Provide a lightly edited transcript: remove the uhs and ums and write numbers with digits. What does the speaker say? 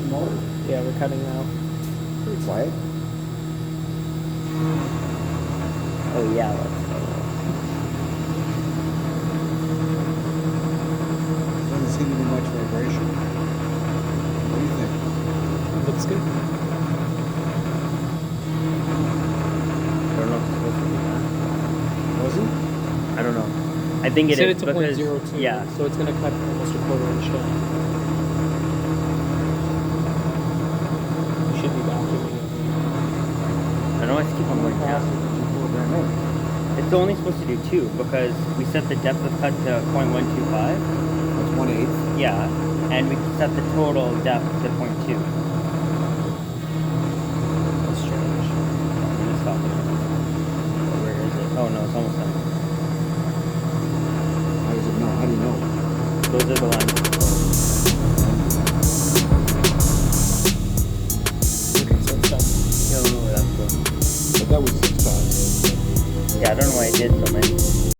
motor. Yeah, we're cutting now. Pretty quiet. Oh yeah, let's go. Doesn't seem to be much vibration. What do you think? Looks good. I don't know if it's supposed to be that. Was it? I don't know. I think it Set is it to because 0.02. yeah. So it's gonna cut almost a quarter inch down. You should be vacuuming it. I know I have to keep on going down. It's only supposed to do 2 because we set the depth of cut to 0.125. That's 1/8. Yeah, and we set the total depth to 0.2. That's strange. I'm gonna stop it. Where is it? Oh no, it's almost done. How does it know? How do you know? Those are the lines. Okay, so it's done. No, that's good. But that was 6 times. Yeah, I don't know why I did so many.